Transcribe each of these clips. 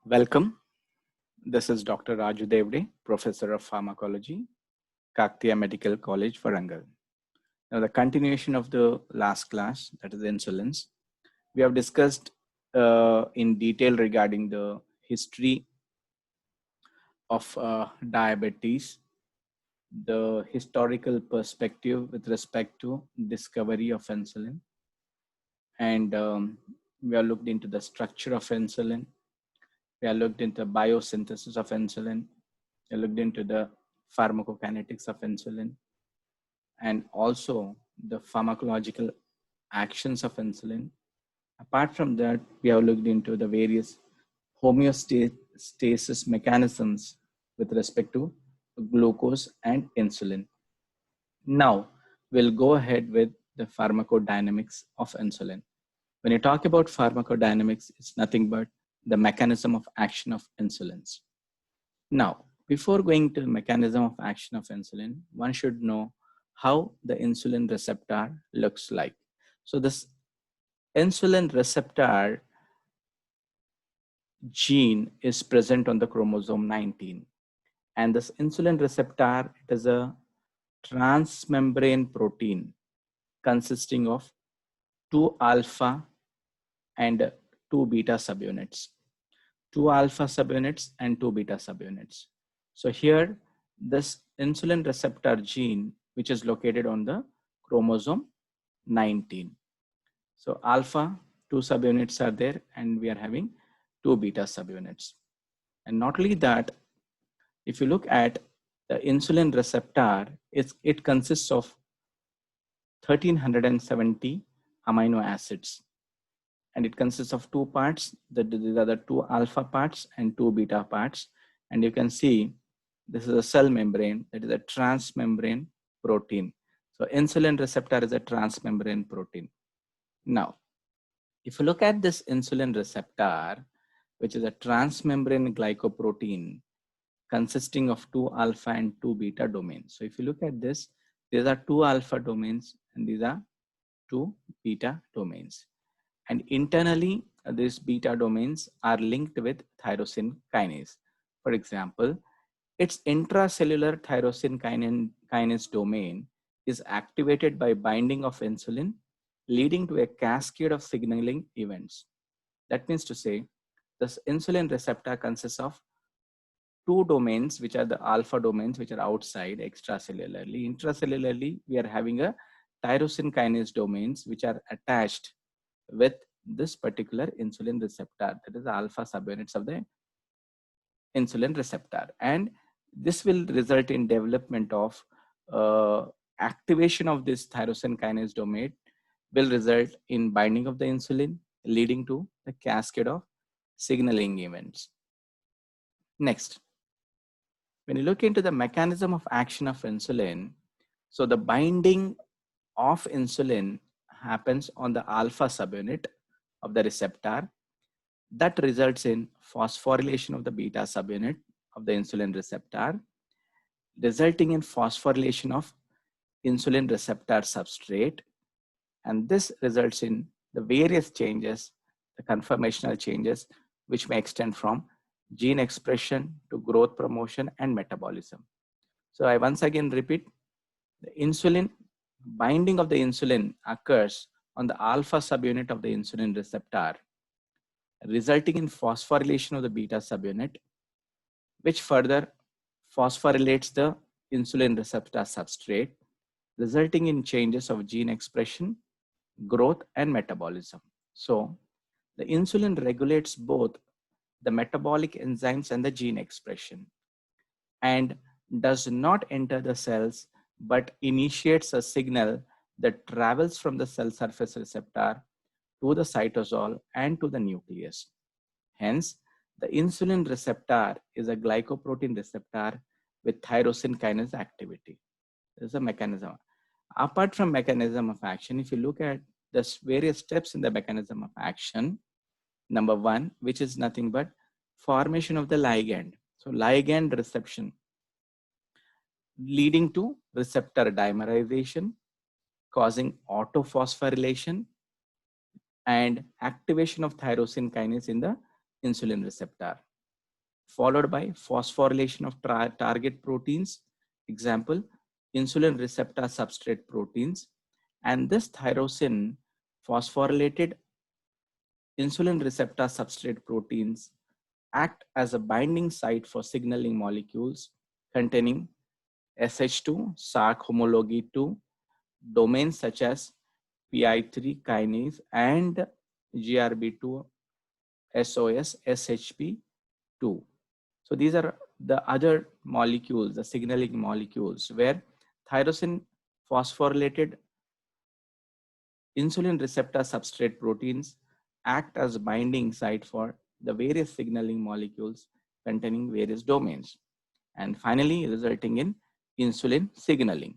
Welcome. This is Dr. Raju Devde, Professor of Pharmacology, Kaktiya Medical College, Varangal. Now, the continuation of the last class, that is insulins, we have discussed in detail regarding the history of diabetes, the historical perspective with respect to discovery of insulin, and we have looked into the structure of insulin. We have looked into biosynthesis of insulin. We looked into the pharmacokinetics of insulin and also the pharmacological actions of insulin. Apart from that, we have looked into the various homeostasis mechanisms with respect to glucose and insulin. Now, we'll go ahead with the pharmacodynamics of insulin. When you talk about pharmacodynamics, it's nothing but the mechanism of action of insulins. Now, before going to the mechanism of action of insulin, one should know how the insulin receptor looks like. So this insulin receptor gene is present on the chromosome 19. And this insulin receptor, it is a transmembrane protein consisting of 2 alpha and 2 beta subunits. 2 alpha subunits and 2 beta subunits. So here, this insulin receptor gene, which is located on the chromosome 19. So alpha 2 subunits are there, and we are having 2 beta subunits. And not only that, if you look at the insulin receptor, it consists of 1370 amino acids. And it consists of 2 parts. These are the 2 alpha parts and 2 beta parts. And you can see this is a cell membrane, that is a transmembrane protein. So insulin receptor is a transmembrane protein. Now, if you look at this insulin receptor, which is a transmembrane glycoprotein consisting of 2 alpha and 2 beta domains. So if you look at this, these are 2 alpha domains and these are 2 beta domains. And internally, these beta domains are linked with tyrosine kinase. For example, its intracellular tyrosine kinase domain is activated by binding of insulin, leading to a cascade of signaling events. That means to say, this insulin receptor consists of 2 domains, which are the alpha domains, which are outside extracellularly. Intracellularly, we are having a tyrosine kinase domains, which are attached with this particular insulin receptor, that is the alpha subunits of the insulin receptor. And this will result in development of activation of this tyrosine kinase domain will result in binding of the insulin, leading to the cascade of signaling events. Next, when you look into the mechanism of action of insulin, so the binding of insulin happens on the alpha subunit of the receptor. That results in phosphorylation of the beta subunit of the insulin receptor, resulting in phosphorylation of insulin receptor substrate. And this results in the various changes, the conformational changes, which may extend from gene expression to growth promotion and metabolism. So I once again repeat, the insulin binding of the insulin occurs on the alpha subunit of the insulin receptor, resulting in phosphorylation of the beta subunit, which further phosphorylates the insulin receptor substrate, resulting in changes of gene expression, growth, and metabolism. So the insulin regulates both the metabolic enzymes and the gene expression, and does not enter the cells but initiates a signal that travels from the cell surface receptor to the cytosol and to the nucleus. Hence, the insulin receptor is a glycoprotein receptor with tyrosine kinase activity. This is a mechanism. Apart from mechanism of action, if you look at the various steps in the mechanism of action, number 1, which is nothing but formation of the ligand. So ligand reception, leading to receptor dimerization, causing autophosphorylation and activation of tyrosine kinase in the insulin receptor. followed by phosphorylation of target proteins, example, insulin receptor substrate proteins. And this tyrosine phosphorylated insulin receptor substrate proteins act as a binding site for signaling molecules containing SH2, Src homology 2, domains such as PI3 kinase and GRB2 SOS SHP2. So these are the other molecules, the signaling molecules, where tyrosine phosphorylated insulin receptor substrate proteins act as binding site for the various signaling molecules containing various domains, and finally resulting in insulin signaling.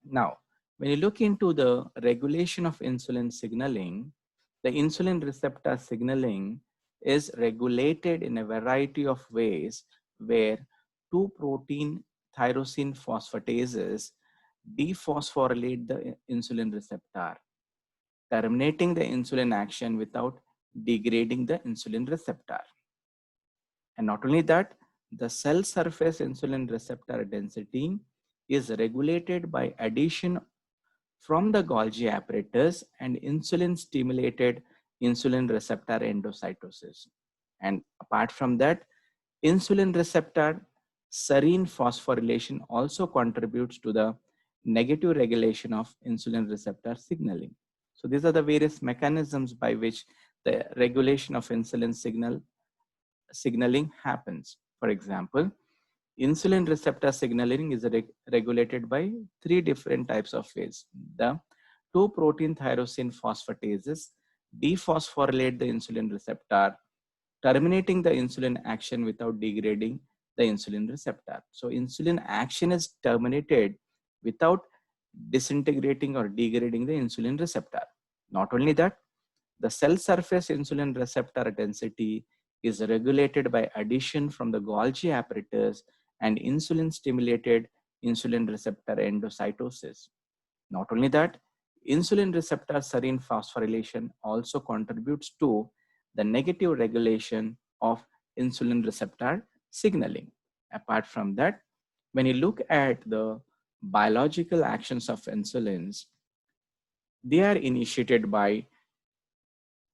Now, when you look into the regulation of insulin signaling, the insulin receptor signaling is regulated in a variety of ways where 2-protein tyrosine phosphatases dephosphorylate the insulin receptor, terminating the insulin action without degrading the insulin receptor. And not only that, the cell surface insulin receptor density is regulated by addition from the Golgi apparatus and insulin stimulated insulin receptor endocytosis. And apart from that, insulin receptor serine phosphorylation also contributes to the negative regulation of insulin receptor signaling. So these are the various mechanisms by which the regulation of insulin signaling happens. For example, insulin receptor signaling is regulated by 3 different types of ways. The 2-protein tyrosine phosphatases dephosphorylate the insulin receptor, terminating the insulin action without degrading the insulin receptor. So insulin action is terminated without disintegrating or degrading the insulin receptor. Not only that, the cell surface insulin receptor density is regulated by addition from the Golgi apparatus and insulin stimulated insulin receptor endocytosis. Not only that, insulin receptor serine phosphorylation also contributes to the negative regulation of insulin receptor signaling. Apart from that, when you look at the biological actions of insulins, they are initiated by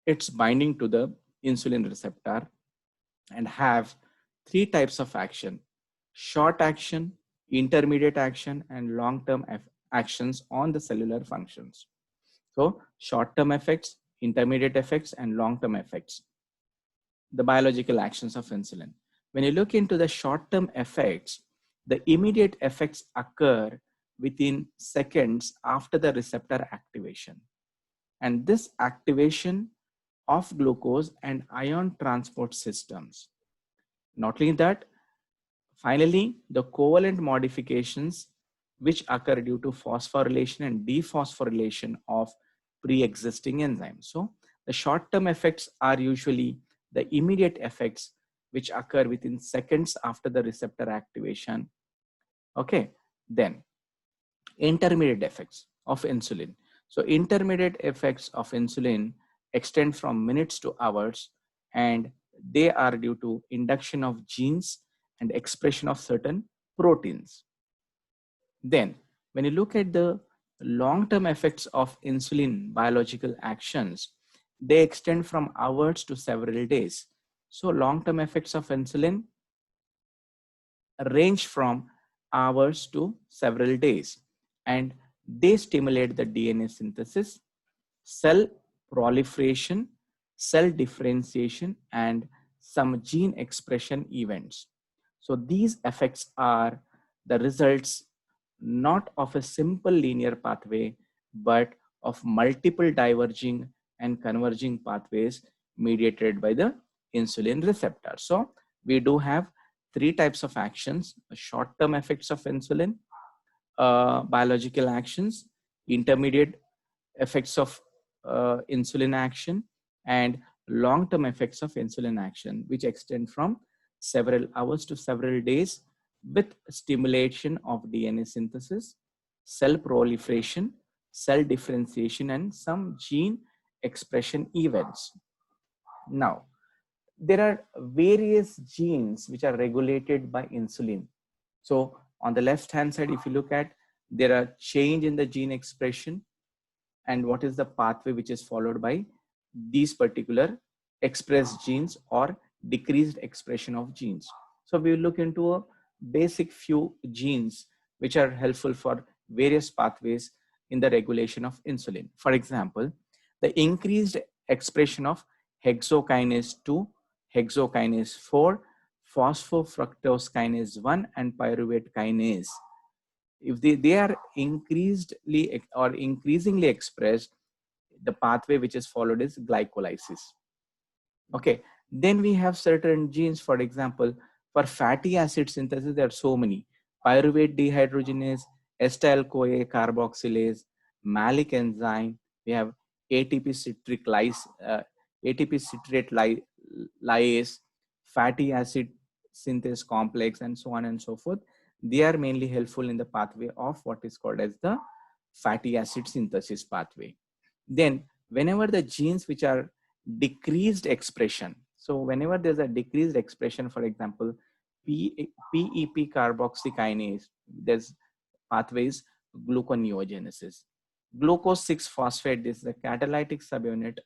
its binding to the insulin receptor and have 3 types of action: short action, intermediate action, and long-term actions on the cellular functions. So short-term effects, intermediate effects, and long-term effects, the biological actions of insulin. When you look into the short-term effects, the immediate effects occur within seconds after the receptor activation. And this activation of glucose and ion transport systems. Not only that, finally, the covalent modifications which occur due to phosphorylation and dephosphorylation of pre-existing enzymes. So the short-term effects are usually the immediate effects which occur within seconds after the receptor activation. Okay, then intermediate effects of insulin. So intermediate effects of insulin extend from minutes to hours, and they are due to induction of genes and expression of certain proteins. Then when you look at the long-term effects of insulin biological actions, they extend from hours to several days. So long-term effects of insulin range from hours to several days, and they stimulate the DNA synthesis, cell proliferation, cell differentiation, and some gene expression events. So these effects are the results not of a simple linear pathway, but of multiple diverging and converging pathways mediated by the insulin receptor. So we do have 3 types of actions: short-term effects of insulin, biological actions, intermediate effects of insulin action, and long-term effects of insulin action, which extend from several hours to several days with stimulation of DNA synthesis, cell proliferation, cell differentiation, and some gene expression events. Now, there are various genes which are regulated by insulin. So on the left hand side, if you look at, there are change in the gene expression and what is the pathway which is followed by these particular expressed genes or decreased expression of genes. So we will look into a basic few genes which are helpful for various pathways in the regulation of insulin. For example, the increased expression of hexokinase 2, hexokinase 4, phosphofructose kinase 1 and pyruvate kinase. If they are increasingly or increasingly expressed, the pathway which is followed is glycolysis. Okay, then we have certain genes, for example, for fatty acid synthesis, there are so many: pyruvate dehydrogenase, acetyl-CoA carboxylase, malic enzyme. We have ATP citric lyase, ATP citrate lyase, fatty acid synthase complex, and so on and so forth. They are mainly helpful in the pathway of what is called as the fatty acid synthesis pathway. Then whenever the genes which are decreased expression, so whenever there's a decreased expression, for example, PEP carboxykinase, there's pathways gluconeogenesis. Glucose 6 phosphate, this is a catalytic subunit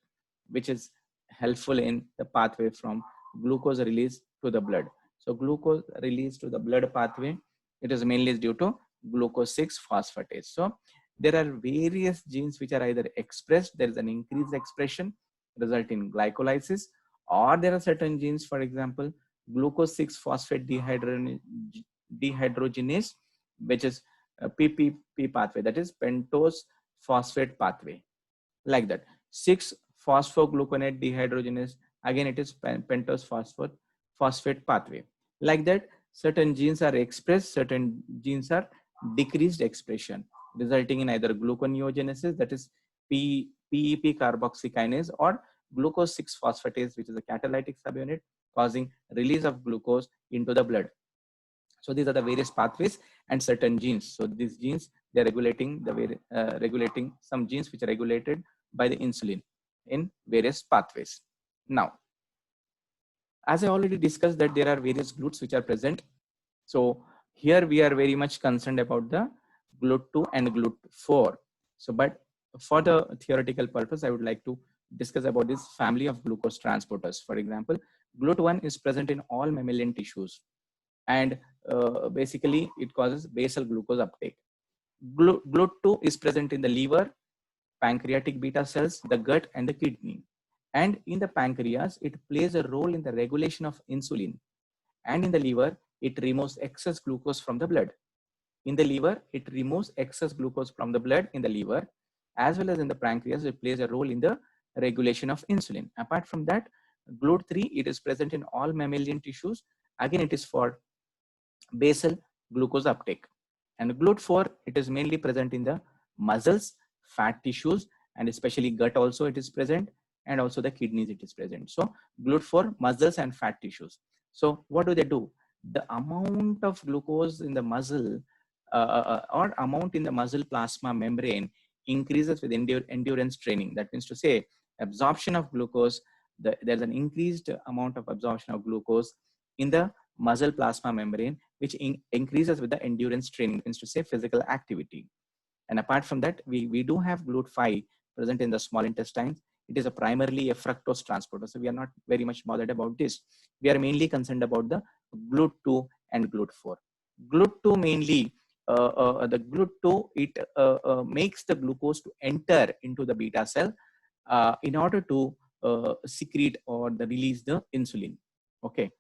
which is helpful in the pathway from glucose release to the blood. So glucose release to the blood pathway, it is mainly due to glucose 6 phosphatase. So there are various genes which are either expressed, there is an increased expression result in glycolysis, or there are certain genes, for example, glucose 6 phosphate dehydrogenase, which is a PPP pathway, that is pentose phosphate pathway, like that. 6 phosphogluconate dehydrogenase, again it is pentose phosphate pathway, like that. Certain genes are expressed, certain genes are decreased expression, resulting in either gluconeogenesis, that is PEP carboxykinase, or glucose 6 phosphatase, which is a catalytic subunit causing release of glucose into the blood. So these are the various pathways and certain genes. So these genes, they're regulating regulating some genes which are regulated by the insulin in various pathways. Now, as I already discussed that there are various GLUTs which are present. So here we are very much concerned about the GLUT2 and GLUT4. So, but for the theoretical purpose, I would like to discuss about this family of glucose transporters. For example, GLUT1 is present in all mammalian tissues, and basically it causes basal glucose uptake. GLUT2 is present in the liver, pancreatic beta cells, the gut, and the kidney. And in the pancreas, it plays a role in the regulation of insulin. And in the liver, it removes excess glucose from the blood. In the liver, it removes excess glucose from the blood in the liver, as well as in the pancreas, it plays a role in the regulation of insulin. Apart from that, GLUT3, it is present in all mammalian tissues. Again, it is for basal glucose uptake. And GLUT4, it is mainly present in the muscles, fat tissues, and especially gut also it is present, and also the kidneys it is present. So GLUT4, muscles and fat tissues. So what do they do? The amount of glucose in the muscle or amount in the muscle plasma membrane increases with endurance training. That means to say, absorption of glucose, there's an increased amount of absorption of glucose in the muscle plasma membrane, which increases with the endurance training, means to say physical activity. And apart from that, we do have GLUT5 present in the small intestines. It is primarily a fructose transporter. So we are not very much bothered about this. We are mainly concerned about the GLUT2 and GLUT4. GLUT2 mainly, the GLUT2, it makes the glucose to enter into the beta cell in order to secrete or release the insulin. Okay.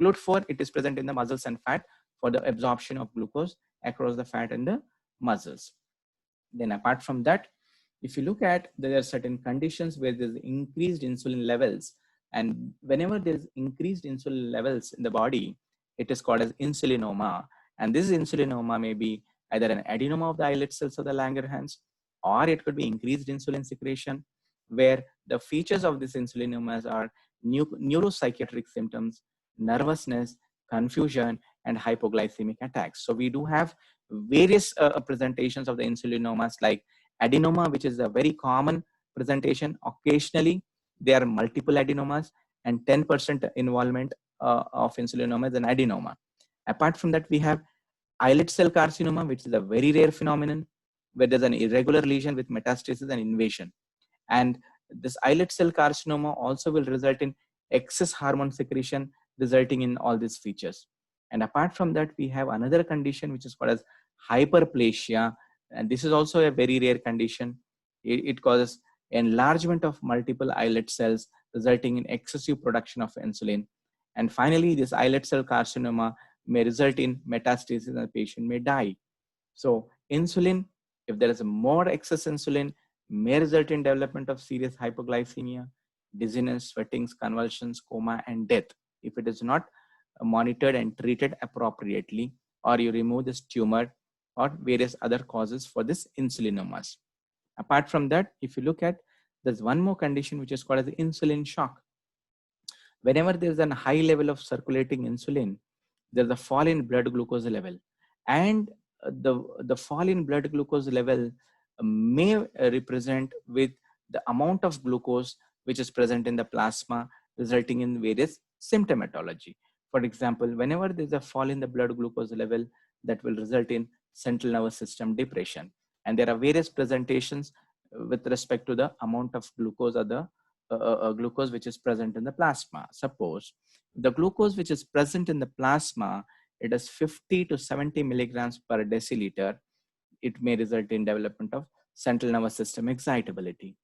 GLUT4, it is present in the muscles and fat for the absorption of glucose across the fat and the muscles. Then apart from that, if you look at, there are certain conditions where there's increased insulin levels, and whenever there's increased insulin levels in the body, it is called as insulinoma. And this insulinoma may be either an adenoma of the islet cells of the Langerhans, or it could be increased insulin secretion, where the features of this insulinomas are neuropsychiatric symptoms, nervousness, confusion, and hypoglycemic attacks. So we do have various presentations of the insulinomas, like adenoma, which is a very common presentation. Occasionally, there are multiple adenomas, and 10% involvement of insulinoma is an adenoma. Apart from that, we have islet cell carcinoma, which is a very rare phenomenon where there's an irregular lesion with metastasis and invasion. And this islet cell carcinoma also will result in excess hormone secretion, resulting in all these features. And apart from that, we have another condition which is called as hyperplasia. And this is also a very rare condition. It causes enlargement of multiple islet cells, resulting in excessive production of insulin. And finally, this islet cell carcinoma may result in metastasis and the patient may die. So insulin, if there is more excess insulin, may result in development of serious hypoglycemia, dizziness, sweatings, convulsions, coma, and death if it is not monitored and treated appropriately, or you remove this tumor or various other causes for this insulinomas. Apart from that, if you look at, there's one more condition which is called as insulin shock. Whenever there's a high level of circulating insulin, there's a fall in blood glucose level, and the fall in blood glucose level may represent with the amount of glucose which is present in the plasma, resulting in various symptomatology. For example, whenever there's a fall in the blood glucose level, that will result in central nervous system depression. And there are various presentations with respect to the amount of glucose or the glucose which is present in the plasma. Suppose the glucose which is present in the plasma, it is 50 to 70 milligrams per deciliter. It may result in development of central nervous system excitability.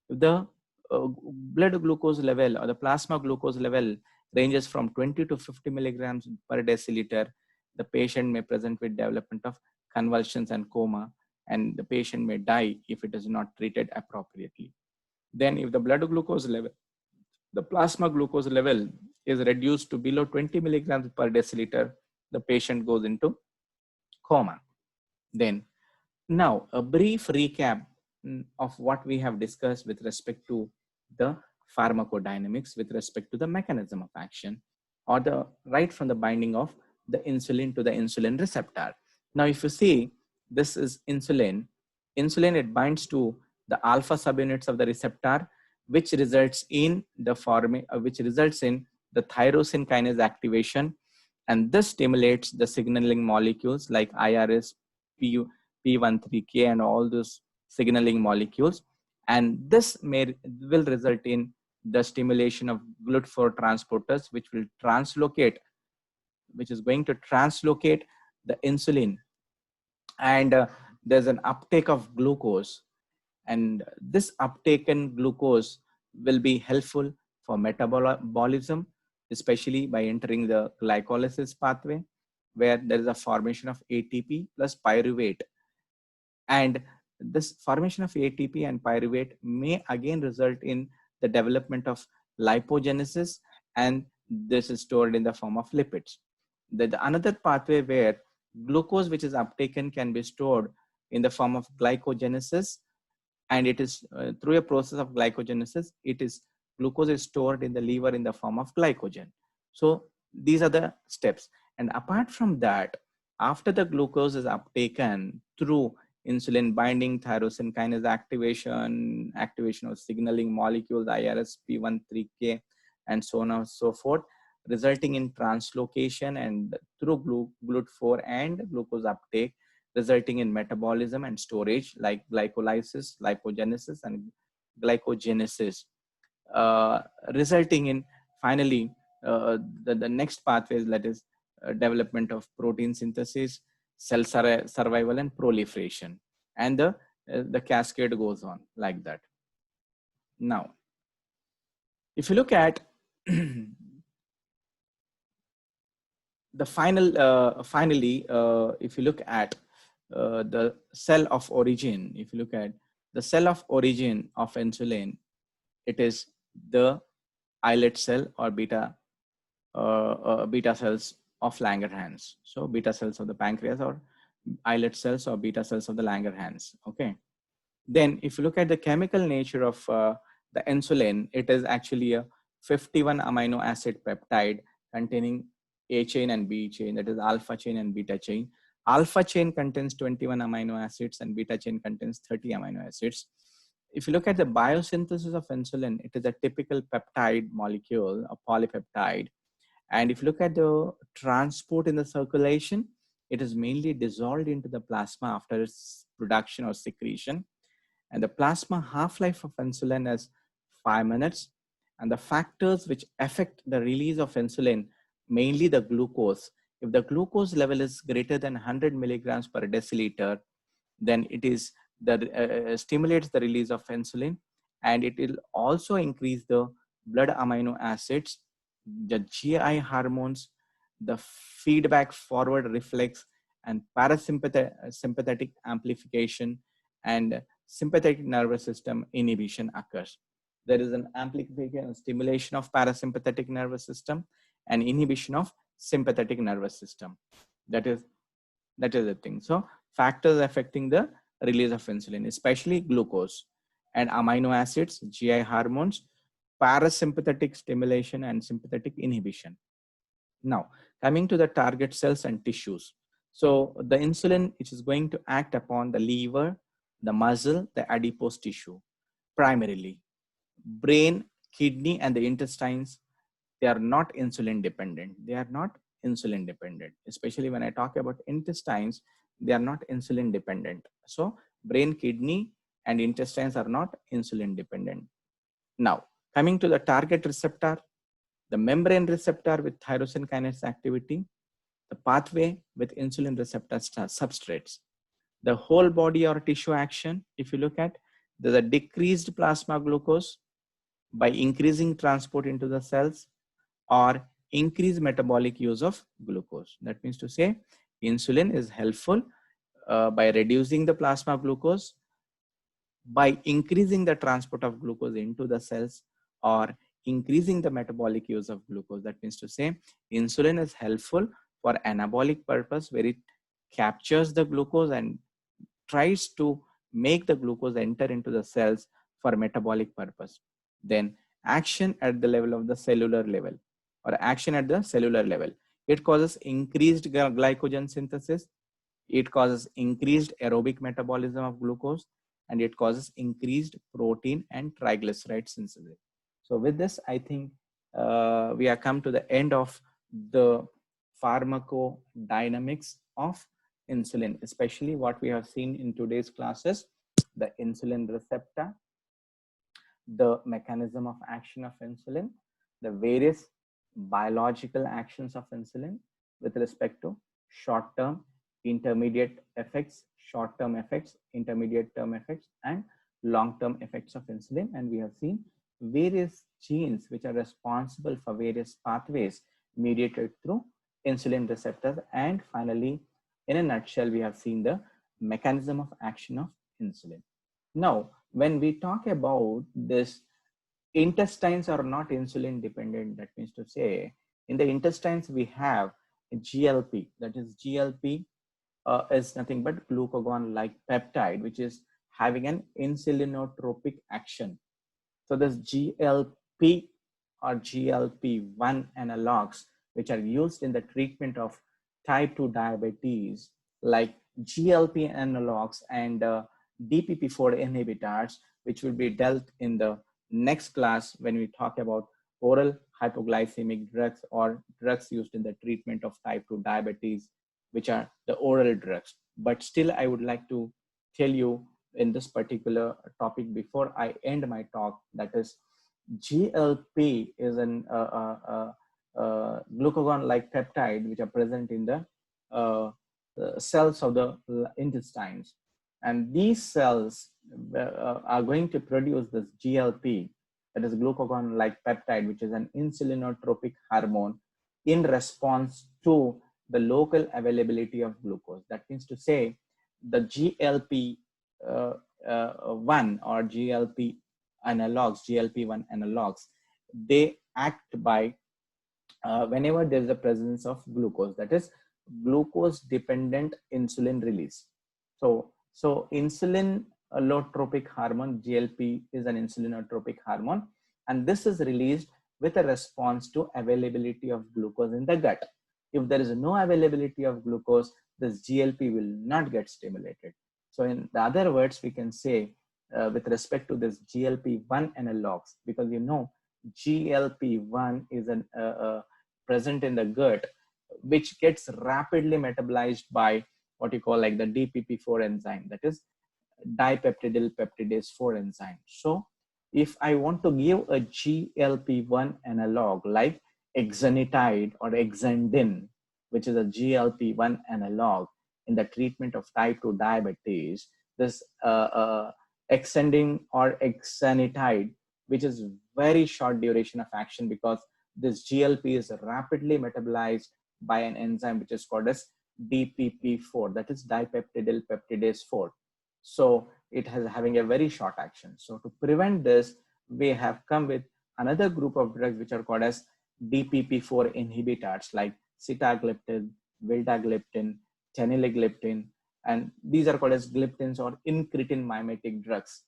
If the blood glucose level or the plasma glucose level ranges from 20 to 50 milligrams per deciliter, the patient may present with development of convulsions and coma, and the patient may die if it is not treated appropriately. Then if the blood glucose level, the plasma glucose level is reduced to below 20 milligrams per deciliter, the patient goes into coma. Then now a brief recap of what we have discussed with respect to the pharmacodynamics, with respect to the mechanism of action, or the right from the binding of the insulin to the insulin receptor. Now, if you see, this is insulin. Insulin, it binds to the alpha subunits of the receptor, which results in the tyrosine kinase activation, and this stimulates the signaling molecules like IRS, P13K, and all those signaling molecules. And this will result in the stimulation of GLUT4 transporters, which is going to translocate the insulin, and there's an uptake of glucose, and this uptaken glucose will be helpful for metabolism, especially by entering the glycolysis pathway, where there is a formation of ATP plus pyruvate. And this formation of ATP and pyruvate may again result in the development of lipogenesis, and this is stored in the form of lipids. The another pathway where glucose which is uptaken can be stored in the form of glycogenesis, and it is through a process of glycogenesis, glucose is stored in the liver in the form of glycogen. So these are the steps. And apart from that, after the glucose is uptaken through insulin binding, tyrosine kinase activation of signaling molecules, IRS, P13K, and so on and so forth, resulting in translocation and through GLUT4 and glucose uptake, resulting in metabolism and storage like glycolysis, lipogenesis, and glycogenesis, resulting in finally the next pathways, that is development of protein synthesis, cell survival, and proliferation, and the cascade goes on like that. Now, if you look at the finally, if you look at the cell of origin, if you look at the cell of origin of insulin, it is the islet cell or beta cells of Langerhans. So beta cells of the pancreas, or islet cells or beta cells of the Langerhans. Okay. Then if you look at the chemical nature of the insulin, it is actually a 51 amino acid peptide containing A chain and B chain, that is alpha chain and beta chain. Alpha chain contains 21 amino acids and beta chain contains 30 amino acids. If you look at the biosynthesis of insulin, it is a typical peptide molecule, a polypeptide. And if you look at the transport in the circulation, it is mainly dissolved into the plasma after its production or secretion. And the plasma half-life of insulin is 5 minutes. And the factors which affect the release of insulin, mainly the glucose. If the glucose level is greater than 100 milligrams per deciliter, then it is stimulates the release of insulin, and it will also increase the blood amino acids, the GI hormones, the feedback forward reflex, and parasympathetic sympathetic amplification, and sympathetic nervous system inhibition occurs. There is an amplification and stimulation of parasympathetic nervous system and inhibition of sympathetic nervous system. That is the thing. So factors affecting the release of insulin, especially glucose and amino acids, GI hormones, parasympathetic stimulation, and sympathetic inhibition. Now, coming to the target cells and tissues. So the insulin, which is going to act upon the liver, the muscle, the adipose tissue, primarily. Brain, kidney, and the intestines, they are not insulin dependent. They are not insulin dependent. Especially when I talk about intestines, they are not insulin dependent. So brain, kidney, and intestines are not insulin dependent. Now, coming to the target receptor, the membrane receptor with tyrosine kinase activity, the pathway with insulin receptor substrates, the whole body or tissue action. If you look at, there's a decreased plasma glucose by increasing transport into the cells, or increased metabolic use of glucose. That means to say, insulin is helpful by reducing the plasma glucose, by increasing the transport of glucose into the cells, or increasing the metabolic use of glucose. That means to say, insulin is helpful for anabolic purpose, where it captures the glucose and tries to make the glucose enter into the cells for metabolic purpose. Then action at the level of the cellular level, or action at the cellular level. It causes increased glycogen synthesis. It causes increased aerobic metabolism of glucose, and it causes increased protein and triglyceride synthesis. So with this, I think we have come to the end of the pharmacodynamics of insulin, especially what we have seen in today's classes, the insulin receptor, the mechanism of action of insulin, the various biological actions of insulin with respect to short-term, intermediate effects, short-term effects, intermediate term effects, and long-term effects of insulin. And we have seen various genes which are responsible for various pathways mediated through insulin receptors. And finally, in a nutshell, we have seen the mechanism of action of insulin. Now, when we talk about this, intestines are not insulin dependent. That means to say, in the intestines, we have GLP. That is, GLP is nothing but glucagon-like peptide, which is having an insulinotropic action. So this GLP or GLP-1 analogs, which are used in the treatment of type 2 diabetes, like GLP analogs and DPP-4 inhibitors, which will be dealt in the next class when we talk about oral hypoglycemic drugs, or drugs used in the treatment of type 2 diabetes, which are the oral drugs. But still, I would like to tell you in this particular topic before I end my talk, that is, GLP is an glucagon-like peptide which are present in the cells of the intestines. And these cells are going to produce this GLP, that is glucagon-like peptide, which is an insulinotropic hormone, in response to the local availability of glucose. That means to say, the GLP 1 or GLP analogs, GLP-1 analogs, they act by whenever there is a presence of glucose, that is glucose dependent insulin release. So insulin allotropic hormone, GLP, is an insulinotropic hormone, and this is released with a response to availability of glucose in the gut. If there is no availability of glucose, this GLP will not get stimulated. So in the other words, we can say with respect to this GLP-1 analogs, because you know GLP-1 is present in the gut, which gets rapidly metabolized by what you call like the DPP-4 enzyme, that is dipeptidyl peptidase 4 enzyme. So if I want to give a GLP-1 analog like exenatide or exendin, which is a GLP-1 analog in the treatment of type 2 diabetes, this exendin or exenatide, which is very short duration of action, because this GLP is rapidly metabolized by an enzyme which is called as DPP-4, that is dipeptidyl peptidase 4. So it has having a very short action. So to prevent this, we have come with another group of drugs which are called as DPP-4 inhibitors like sitagliptin, vildagliptin, teneligliptin, and these are called as gliptins or incretin mimetic drugs.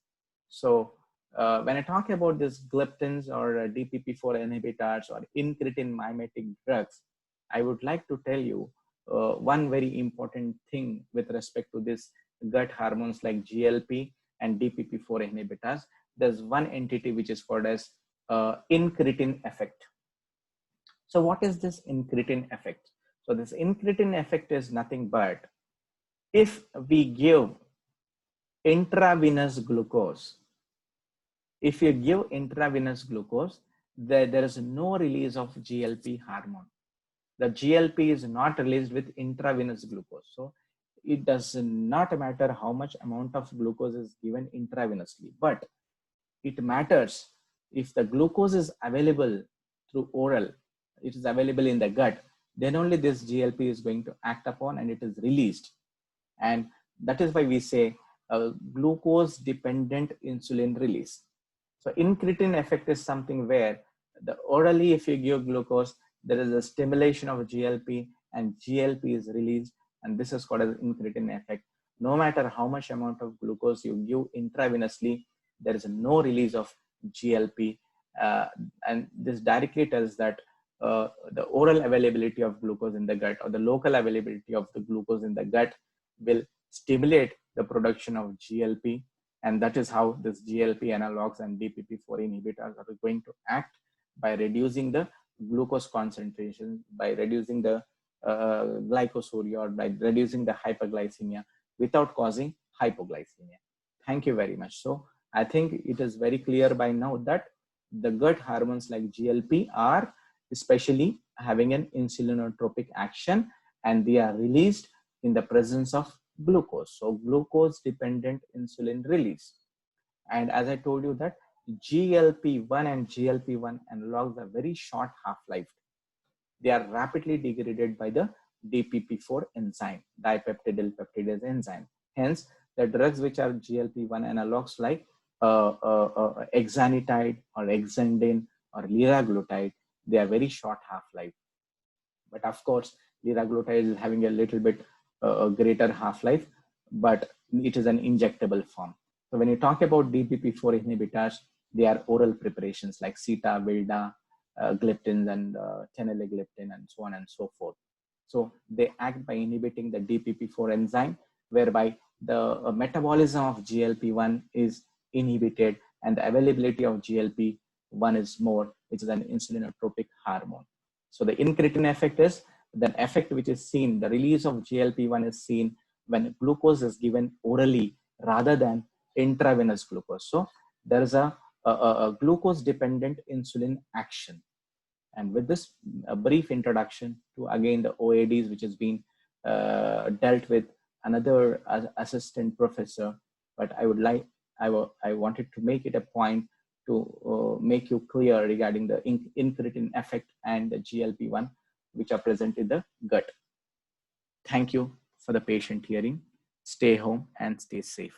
So when I talk about these gliptins or DPP-4 inhibitors or incretin mimetic drugs, I would like to tell you one very important thing with respect to this gut hormones like GLP and DPP-4 inhibitors. There's one entity which is called as incretin effect. So what is this incretin effect? So this incretin effect is nothing but if we give intravenous glucose, if you give intravenous glucose, there is no release of GLP hormone. The GLP is not released with intravenous glucose. So it does not matter how much amount of glucose is given intravenously, but it matters if the glucose is available through oral, it is available in the gut, then only this GLP is going to act upon and it is released. And that is why we say glucose dependent insulin release. So incretin effect is something where the orally, if you give glucose, there is a stimulation of GLP and GLP is released, and this is called as incretin effect. No matter how much amount of glucose you give intravenously, there is no release of GLP, and this directly tells that the oral availability of glucose in the gut or the local availability of the glucose in the gut will stimulate the production of GLP, and that is how this GLP analogs and DPP-4 inhibitors are going to act by reducing the glucose concentration, by reducing the glycosuria, or by reducing the hyperglycemia without causing hypoglycemia. Thank you very much. So I think it is very clear by now that the gut hormones like GLP are especially having an insulinotropic action, and they are released in the presence of glucose. So glucose dependent insulin release. And as I told you that GLP-1 and GLP-1 analogs are very short half-life. They are rapidly degraded by the DPP-4 enzyme, dipeptidyl peptidase enzyme. Hence, the drugs which are GLP-1 analogs like exenatide or exendin or liraglutide, they are very short half-life. But of course, liraglutide is having a little bit greater half-life, but it is an injectable form. So when you talk about DPP-4 inhibitors, they are oral preparations like sita, vilda, gliptins, and teneligliptin, and so on and so forth. So they act by inhibiting the DPP-4 enzyme, whereby the metabolism of GLP-1 is inhibited and the availability of GLP-1 is more, which is an insulinotropic hormone. So the incretin effect is the effect which is seen, the release of GLP-1 is seen when glucose is given orally rather than intravenous glucose. So there is a glucose dependent insulin action. And with this brief introduction to again the OADs, which has been dealt with another assistant professor, but I wanted to make it a point to make you clear regarding the incretin effect and the GLP-1 which are present in the gut. Thank you for the patient hearing. Stay home and stay safe.